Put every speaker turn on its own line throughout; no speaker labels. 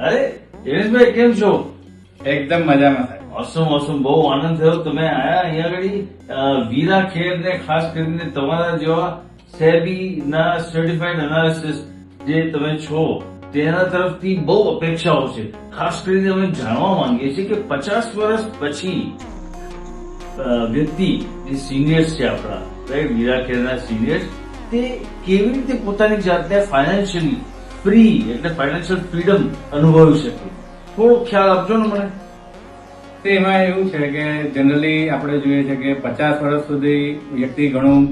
અરે યશભાઈ કેમ છો?
એકદમ મજામાં સાહેબ.
ઓસમ બહુ આનંદ થયો તમે આયા અહીંયા આગળ. વીરા ખેર ને ખાસ કરીને તમારા જેવા સેબી ના સર્ટિફાઈડ એનાલિસિસ જે તમે છો તેના તરફથી બહુ અપેક્ષાઓ છે. ખાસ કરીને અમે જાણવા માંગીએ છીએ કે 50 વર્ષ પછી વ્યક્તિ જે સિનિયર્સ છે આપણા રાઈટ વીરા ખેરના સિનિયર્સ તે કેવી રીતે પોતાની જાતને ફાઇનાન્શિયલી ફ્રી એટલે ફાઇનાન્શિયલ ફ્રીડમ અનુભવી શકે થોડો ખ્યાલ આપજો ને મને.
તો એમાં એવું છે કે જનરલી આપણે જોઈએ છે કે 50 વર્ષ સુધી વ્યક્તિ ઘણું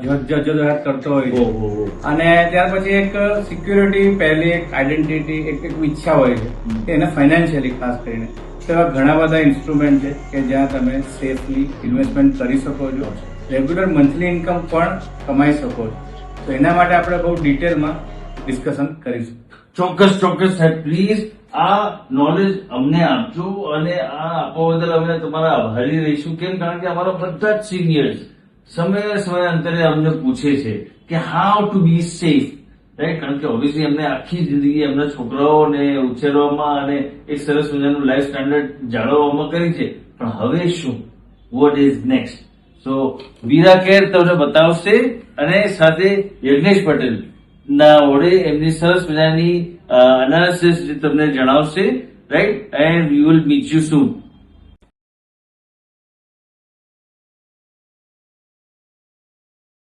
જદ્દોજહદ કરતો હોય છે
ઓહો.
અને ત્યાર પછી એક સિક્યુરિટી પહેલી એક આઈડેન્ટિટી એક ઈચ્છા હોય છે કે એને ફાઇનાન્શિયલી ખાસ કરીને તો એવા ઘણા બધા ઇન્સ્ટ્રુમેન્ટ છે કે જ્યાં તમે સેફલી ઇન્વેસ્ટમેન્ટ કરી શકો છો, રેગ્યુલર મંથલી ઇન્કમ પણ કમાઈ શકો છો. તો એના માટે આપણે બહુ ડિટેલમાં ડિસ્કશન કરીશું.
ચોક્કસ સાહેબ પ્લીઝ આ નોલેજ અમને આપજો અને આ આપવા બદલ અમે તમારા આભારી રહીશું. કેમ કારણ કે અમારા બધા જ સિનિયર્સ સમય અંતરે અમને પૂછે છે કે how to be safe right. કારણ કે ઓબ્વિયસલી અમને આખી જિંદગી એમના છોકરાઓને ઉછેરવામાં અને એક સરસ મજાનું લાઈફ સ્ટાન્ડર્ડ જાળવવામાં કરી છે, પણ હવે શું, what is next? So Veera care તમને બતાવશે અને સાથે યજ્ઞેશ પટેલ ના વડે એમની સરસ મજાની એનાલિસિસ તમને જણાવશે right. And we will meet you soon.